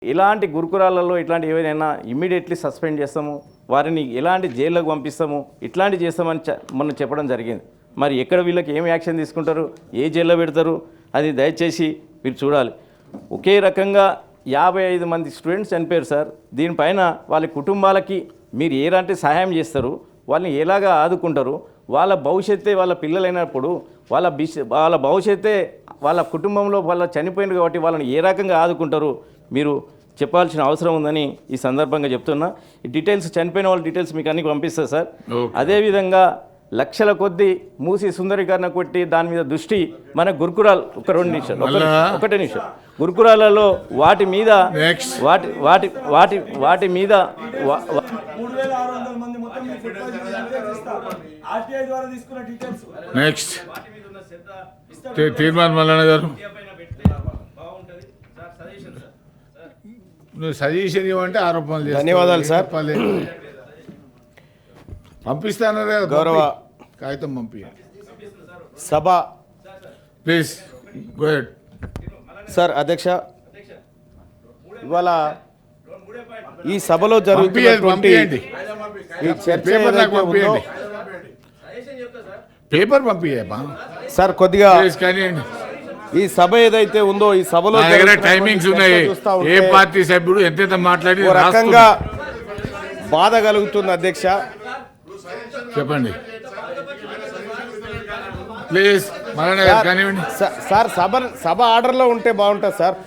ఇలాంటి గురుకులాలలో ఇట్లాంటి ఏవైనా ఇమ్మీడియట్లీ సస్పెండ్ చేస్తాము, వారిని ఎలాంటి జైల్లోకి పంపిస్తాము, ఇట్లాంటి చేస్తామని మొన్న చెప్పడం జరిగింది. మరి ఎక్కడ వీళ్ళకి ఏం యాక్షన్ తీసుకుంటారు, ఏ జైల్లో పెడతారు, అది దయచేసి మీరు చూడాలి. ఒకే రకంగా 55 మంది స్టూడెంట్స్ చనిపోయారు సార్. దీనిపైన వాళ్ళ కుటుంబాలకి మీరు ఎలాంటి సహాయం చేస్తారు, వాళ్ళని ఎలాగా ఆదుకుంటారు, వాళ్ళ భవిష్యత్తే వాళ్ళ పిల్లలైనప్పుడు వాళ్ళ భవిష్యత్తే వాళ్ళ కుటుంబంలో వాళ్ళ చనిపోయింది కాబట్టి వాళ్ళని ఏ రకంగా ఆదుకుంటారు మీరు చెప్పాల్సిన అవసరం ఉందని ఈ సందర్భంగా చెప్తున్నా. ఈ డీటెయిల్స్ చనిపోయిన వాళ్ళ డీటెయిల్స్ మీకు అన్ని పంపిస్తారు సార్. అదేవిధంగా లక్షల కొద్దీ మూసి సుందరీకరణ కొట్టి దాని మీద దృష్టి మన గురుకులాలు ఒకటే నిమిషం గురుకులాలలో వాటి మీద నెక్స్ట్ తీర్మానం మల్లన్న గారు నువ్వు సజెషన్ ఇవ్వంటే ఆరోపణలు చేస్తావు. ధన్యవాదాలు సార్. పంపిస్తాను కదా గౌరవ కాగితం పంపి సభ ప్లీజ్ గో హెడ్ సార్. అధ్యక్ష, ఇవాళ ఈ సభలో జరుగుతున్నటువంటి ఈ చర్చ ఏదైతే ఉందో పేపర్ పంపియమ్మా సార్, కొద్దిగా కానివ్వండి. ఈ సభ ఏదైతే ఉందో ఈ సభలో టైమింగ్స్ ఉన్నాయి, ఏ పార్టీ సభ్యుడు ఎంత మాట్లాడి రకంగా బాధ కలుగుతుంది. అధ్యక్ష చెప్పండి ప్లీజ్. కానివ్వండి సార్. సభ ఆర్డర్లో ఉంటే బాగుంటుంది సార్.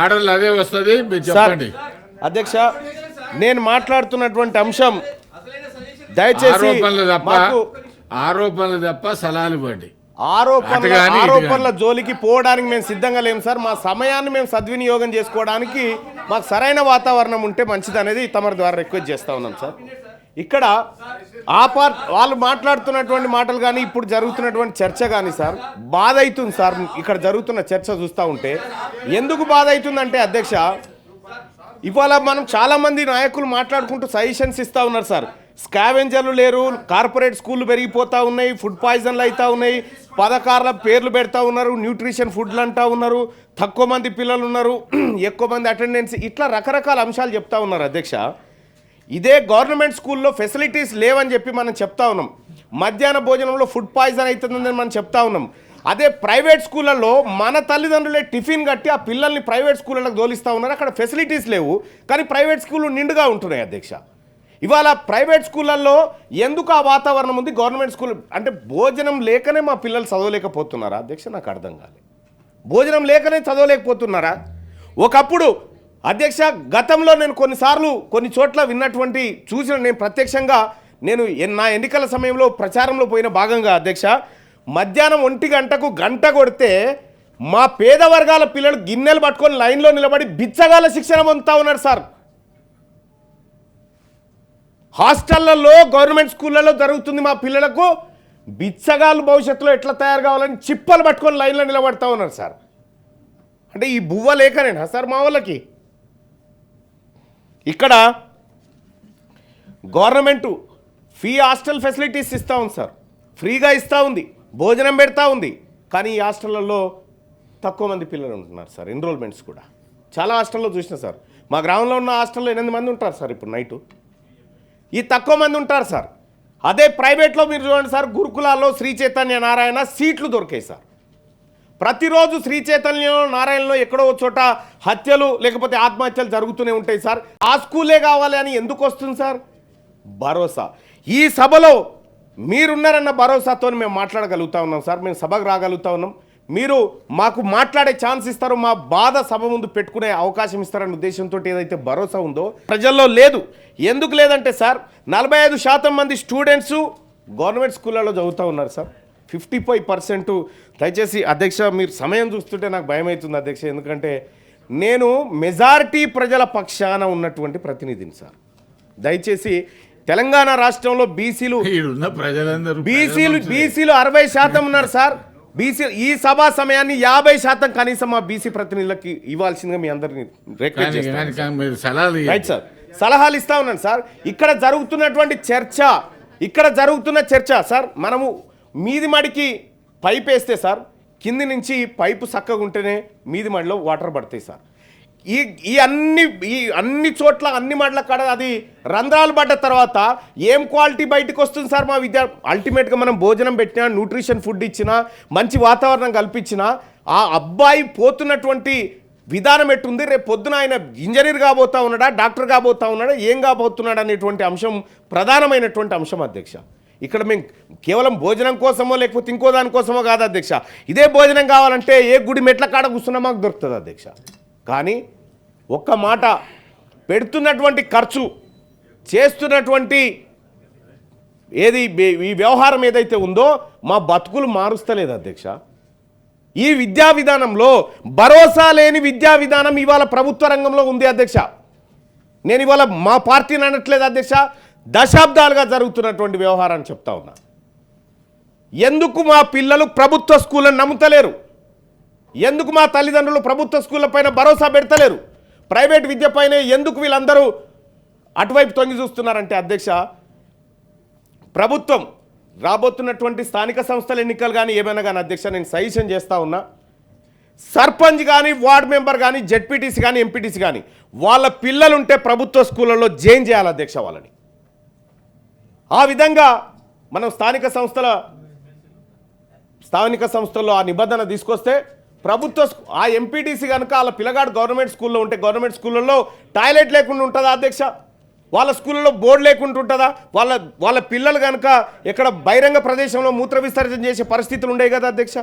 ఆర్డర్లు అదే వస్తుంది, చెప్పండి. అధ్యక్ష, నేను మాట్లాడుతున్నటువంటి అంశం దయచేసి ఆరోపణలు తప్ప సలహాలు ఇవ్వండి. ఆరోపణల జోలికి పోవడానికి మేము సిద్ధంగా లేము సార్. మా సమయాన్ని మేము సద్వినియోగం చేసుకోవడానికి మాకు సరైన వాతావరణం ఉంటే మంచిది అనేది తమరి ద్వారా రిక్వెస్ట్ చేస్తా ఉన్నాం సార్. ఇక్కడ వాళ్ళు మాట్లాడుతున్నటువంటి మాటలు కానీ ఇప్పుడు జరుగుతున్నటువంటి చర్చ కానీ సార్ బాధ అవుతుంది సార్. ఇక్కడ జరుగుతున్న చర్చ చూస్తూ ఉంటే ఎందుకు బాధ అవుతుందంటే అధ్యక్ష, ఇవాళ మనం చాలామంది నాయకులు మాట్లాడుకుంటూ సజెషన్స్ ఇస్తూ ఉన్నారు సార్. స్కావెంజర్లు లేరు, కార్పొరేట్ స్కూళ్ళు పెరిగిపోతూ ఉన్నాయి, ఫుడ్ పాయిజన్లు అవుతూ ఉన్నాయి, పథకాల పేర్లు పెడతా ఉన్నారు, న్యూట్రిషన్ ఫుడ్లు అంటూ ఉన్నారు, తక్కువ మంది పిల్లలు ఉన్నారు, ఎక్కువ మంది అటెండెన్స్, ఇట్లా రకరకాల అంశాలు చెప్తా ఉన్నారు. అధ్యక్ష, ఇదే గవర్నమెంట్ స్కూల్లో ఫెసిలిటీస్ లేవని చెప్పి మనం చెప్తా ఉన్నాం. మధ్యాహ్న భోజనంలో ఫుడ్ పాయిజన్ అవుతుందని మనం చెప్తా ఉన్నాం. అదే ప్రైవేట్ స్కూళ్ళల్లో మన తల్లిదండ్రులే టిఫిన్ కట్టి ఆ పిల్లల్ని ప్రైవేట్ స్కూళ్ళకి తోలిస్తూ ఉన్నారు. అక్కడ ఫెసిలిటీస్ లేవు, కానీ ప్రైవేట్ స్కూళ్ళు నిండుగా ఉంటున్నాయి. అధ్యక్ష, ఇవాళ ప్రైవేట్ స్కూళ్ళల్లో ఎందుకు ఆ వాతావరణం ఉంది, గవర్నమెంట్ స్కూల్ అంటే భోజనం లేకనే మా పిల్లలు చదవలేకపోతున్నారా? అధ్యక్ష, నాకు అర్థం కాలేదు. భోజనం లేకనే చదవలేకపోతున్నారా? ఒకప్పుడు అధ్యక్ష, గతంలో నేను కొన్నిసార్లు కొన్ని చోట్ల విన్నటువంటి చూసిన నేను ప్రత్యక్షంగా నా ఎన్నికల సమయంలో ప్రచారంలో పోయిన భాగంగా అధ్యక్ష, మధ్యాహ్నం 1 గంటకు గంట కొడితే మా పేద వర్గాల పిల్లలు గిన్నెలు పట్టుకొని లైన్లో నిలబడి బిచ్చగాల శిక్షణ పొందుతూ ఉన్నారు సార్. హాస్టళ్లలో గవర్నమెంట్ స్కూళ్ళలో జరుగుతుంది. మా పిల్లలకు బిచ్చగాళ్ళు భవిష్యత్తులో ఎట్లా తయారు కావాలని చిప్పలు పట్టుకొని లైన్లో నిలబడతా ఉన్నారు సార్. అంటే ఈ బువ్వ లేకనేనా సార్ మా వాళ్ళకి? ఇక్కడ గవర్నమెంటు ఫ్రీ హాస్టల్ ఫెసిలిటీస్ ఇస్తూ ఉంది సార్, ఫ్రీగా ఇస్తూ ఉంది, భోజనం పెడతా ఉంది. కానీ ఈ హాస్టళ్లలో తక్కువ మంది పిల్లలు ఉంటున్నారు సార్. ఎన్రోల్మెంట్స్ కూడా చాలా హాస్టల్లో చూసిన సార్. మా గ్రామంలో ఉన్న హాస్టల్లో 8 మంది ఉంటారు సార్ ఇప్పుడు నైటు. ఈ తక్కువ మంది ఉంటారు సార్. అదే ప్రైవేట్లో మీరు చూడండి సార్, గురుకులాల్లో శ్రీ చైతన్య నారాయణ సీట్లు దొరికాయి సార్. ప్రతిరోజు శ్రీ చైతన్య నారాయణలో ఎక్కడో చోట హత్యలు లేకపోతే ఆత్మహత్యలు జరుగుతూనే ఉంటాయి సార్. ఆ స్కూలే కావాలి అని ఎందుకు వస్తుంది సార్? భరోసా. ఈ సభలో మీరున్నారన్న భరోసాతో మేము మాట్లాడగలుగుతా ఉన్నాం సార్. మేము సభకు రాగలుగుతా ఉన్నాం. మీరు మాకు మాట్లాడే ఛాన్స్ ఇస్తారు, మా బాధ సభ ముందు పెట్టుకునే అవకాశం ఇస్తారన్న ఉద్దేశంతో ఏదైతే భరోసా ఉందో ప్రజల్లో లేదు. ఎందుకు లేదంటే సార్, 45% మంది స్టూడెంట్స్ గవర్నమెంట్ స్కూళ్ళలో చదువుతూ ఉన్నారు సార్. 55%. దయచేసి అధ్యక్ష, మీరు సమయం చూస్తుంటే నాకు భయం అవుతుంది అధ్యక్ష. ఎందుకంటే నేను మెజారిటీ ప్రజల పక్షాన ఉన్నటువంటి ప్రతినిధిని సార్. దయచేసి తెలంగాణ రాష్ట్రంలో బీసీలు 60% ఉన్నారు సార్. బీసీ ఈ సభా సమయాన్ని 50% కనీసం మా బీసీ ప్రతినిధులకి ఇవ్వాల్సిందిగా మీ అందరినీ రిక్వెస్ట్ చేస్తాను. రైట్ సార్, సలహాలు ఇస్తా ఉన్నాను సార్. ఇక్కడ జరుగుతున్న చర్చ సార్, మనము మీది మడికి పైప్ వేస్తే సార్ కింది నుంచి పైపు చక్కగా ఉంటేనే మీది మడిలో వాటర్ పడతాయి సార్. ఈ అన్ని చోట్ల అన్ని మడ్ల కాడ అది రంధ్రాలు పడ్డ తర్వాత ఏం క్వాలిటీ బయటకు వస్తుంది సార్ మా విద్య అల్టిమేట్గా మనం భోజనం పెట్టినా న్యూట్రిషన్ ఫుడ్ ఇచ్చినా మంచి వాతావరణం కల్పించినా ఆ అబ్బాయి పోతున్నటువంటి విధానం ఎట్టుంది, రేపు పొద్దున ఆయన ఇంజనీర్ కాబోతా ఉన్నాడా, డాక్టర్ కాబోతా ఉన్నాడా, ఏం కాబోతున్నాడు అనేటువంటి అంశం ప్రధానమైనటువంటి అంశం అధ్యక్ష. ఇక్కడ మేము కేవలం భోజనం కోసమో లేకపోతే ఇంకో దానికోసమో కాదు అధ్యక్ష. ఇదే భోజనం కావాలంటే ఏ గుడి మెట్ల కాడ కూర్చున్నా మాకు దొరుకుతుంది అధ్యక్ష. కానీ ఒక్క మాట, పెడుతున్నటువంటి ఖర్చు చేస్తున్నటువంటి ఈ వ్యవహారం ఏదైతే ఉందో మా బతుకులు మారుస్తలేదు అధ్యక్ష. ఈ విద్యా విధానంలో భరోసా లేని విద్యా విధానం ఇవాళ ప్రభుత్వ రంగంలో ఉంది అధ్యక్ష. నేను ఇవాళ మా పార్టీని అనట్లేదు అధ్యక్ష, దశాబ్దాలుగా జరుగుతున్నటువంటి వ్యవహారాన్ని చెప్తా ఉన్నా. ఎందుకు మా పిల్లలు ప్రభుత్వ స్కూళ్ళను నమ్ముతలేరు, ఎందుకు మా తల్లిదండ్రులు ప్రభుత్వ స్కూళ్ళ పైన భరోసా పెడతలేరు, ప్రైవేట్ విద్య పైన ఎందుకు వీళ్ళందరూ అటువైపు తొంగి చూస్తున్నారంటే అధ్యక్ష, ప్రభుత్వం రాబోతున్నటువంటి స్థానిక సంస్థల ఎన్నికలు కానీ ఏమైనా కానీ అధ్యక్ష, నేను సజెషన్ చేస్తూ ఉన్నా, సర్పంచ్ కానీ వార్డ్ మెంబర్ కానీ జెడ్పీటీసీ కానీ ఎంపీటీసీ కానీ వాళ్ళ పిల్లలుంటే ప్రభుత్వ స్కూళ్ళల్లో జాయిన్ చేయాలి అధ్యక్ష వాళ్ళని. ఆ విధంగా మనం స్థానిక సంస్థల్లో ఆ నిబంధన తీసుకొస్తే ప్రభుత్వ ఆ ఎంపీటీసీ కనుక వాళ్ళ పిల్లగాడు గవర్నమెంట్ స్కూల్లో ఉంటే గవర్నమెంట్ స్కూళ్ళల్లో టాయిలెట్ లేకుండా ఉంటుందా అధ్యక్ష, వాళ్ళ స్కూళ్ళలో బోర్డు లేకుండా ఉంటుందా, వాళ్ళ పిల్లలు కనుక ఎక్కడ బహిరంగ ప్రదేశంలో మూత్ర విసర్జన చేసే పరిస్థితులు ఉండేవి కదా అధ్యక్ష.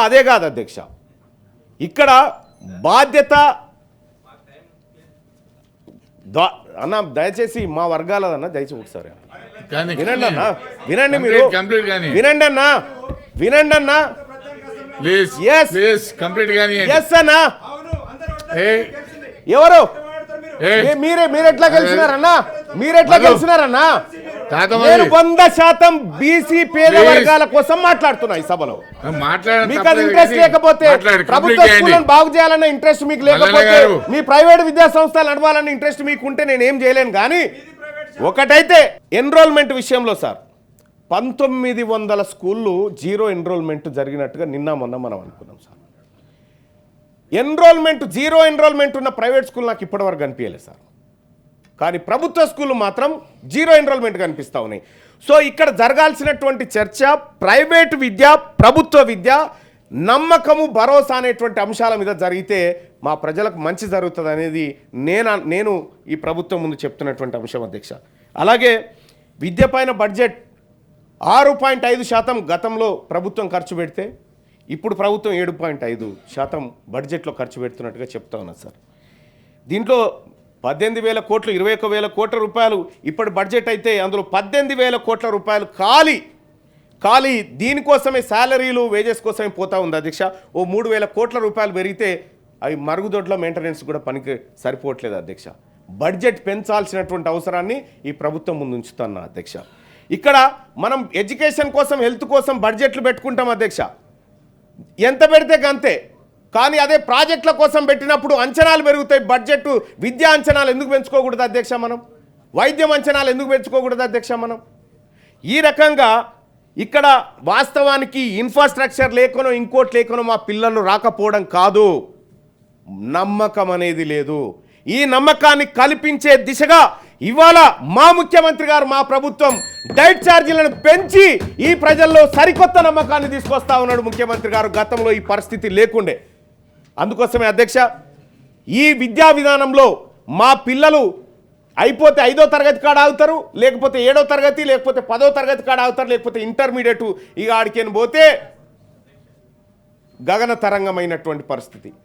అదే కాదు అధ్యక్ష, ఇక్కడ బాధ్యత అన్న దయచేసి మా వర్గాలదన్న దయచేసి ఒకసారి వినండి అన్న, వినండి మీరు, వినండి అన్న, వినండి అన్న, ఎవరు మీరెట్లా గెలిచినారన్నా, మీరెట్లా గెలిచినారన్నా? నేను 100% బీసీ పేద వర్గాల కోసం మాట్లాడుతున్నా ఈ సభలో. మీకు అది ఇంట్రెస్ట్ లేకపోతే, ప్రభుత్వ స్కూళ్ళను బాగు చేయాలన్న ఇంట్రెస్ట్ మీకు లేకపోతే, మీ ప్రైవేట్ విద్యా సంస్థలు నడవాలన్న ఇంట్రెస్ట్ మీకుంటే నేను ఏం చేయలేను. కానీ ఒకటైతే ఎన్రోల్మెంట్ విషయంలో సార్ 1900 స్కూళ్ళు జీరో ఎన్రోల్మెంట్ జరిగినట్టుగా నిన్న మొన్న మనం అనుకున్నాం సార్. జీరో ఎన్రోల్మెంట్ ఉన్న ప్రైవేట్ స్కూల్ నాకు ఇప్పటివరకు కనిపించలేదు సార్. కానీ ప్రభుత్వ స్కూళ్ళు మాత్రం జీరో ఎన్రోల్మెంట్ కనిపిస్తూ ఉన్నాయి. సో ఇక్కడ జరగాల్సినటువంటి చర్చ ప్రైవేటు విద్య, ప్రభుత్వ విద్య, నమ్మకము, భరోసా అనేటువంటి అంశాల మీద జరిగితే మా ప్రజలకు మంచి జరుగుతుంది అనేది నేను ఈ ప్రభుత్వం ముందు చెప్తున్నటువంటి అంశం అధ్యక్ష. అలాగే విద్య పైన బడ్జెట్ 6.5% గతంలో ప్రభుత్వం ఖర్చు పెడితే ఇప్పుడు ప్రభుత్వం 7.5% బడ్జెట్లో ఖర్చు పెడుతున్నట్టుగా చెప్తా ఉన్నా సార్. దీంట్లో 18,000 కోట్లు, 21,000 కోట్ల రూపాయలు ఇప్పటి బడ్జెట్ అయితే అందులో 18,000 కోట్ల రూపాయలు ఖాళీ దీనికోసమే, శాలరీలు వేజెస్ కోసమే పోతా ఉంది అధ్యక్ష. 3,000 కోట్ల రూపాయలు పెరిగితే అవి మరుగుదొడ్ల మెయింటెనెన్స్ కూడా పనికి సరిపోవట్లేదు అధ్యక్ష. బడ్జెట్ పెంచాల్సినటువంటి అవసరాన్ని ఈ ప్రభుత్వం ముందు ఉంచుతున్నా అధ్యక్ష. ఇక్కడ మనం ఎడ్యుకేషన్ కోసం, హెల్త్ కోసం బడ్జెట్లు పెట్టుకుంటాం అధ్యక్ష, ఎంత పెడితే గంతే. కానీ అదే ప్రాజెక్టుల కోసం పెట్టినప్పుడు అంచనాలు పెరుగుతాయి. బడ్జెట్ విద్యా అంచనాలు ఎందుకు పెంచుకోకూడదు అధ్యక్ష మనం? వైద్యం అంచనాలు ఎందుకు పెంచుకోకూడదు అధ్యక్ష మనం? ఈ రకంగా ఇక్కడ వాస్తవానికి ఇన్ఫ్రాస్ట్రక్చర్ లేకనో ఇంకోటి లేకనో మా పిల్లలు రాకపోవడం కాదు, నమ్మకం అనేది లేదు. ఈ నమ్మకాన్ని కల్పించే దిశగా ఇవాళ మా ముఖ్యమంత్రి గారు, మా ప్రభుత్వం డైట్ ఛార్జీలను పెంచి ఈ ప్రజల్లో సరికొత్త నమ్మకాన్ని తీసుకొస్తా ఉన్నాడు ముఖ్యమంత్రి గారు. గతంలో ఈ పరిస్థితి లేకుండే. అందుకోసమే అధ్యక్ష, ఈ విద్యా విధానంలో మా పిల్లలు అయిపోతే 5వ తరగతి కాడ ఆగుతారు, లేకపోతే 7వ తరగతి, లేకపోతే 10వ తరగతి కాడ ఆగుతారు, లేకపోతే ఇంటర్మీడియట్ ఇక ఆడికేని పోతే గగన తరంగమైనటువంటి పరిస్థితి.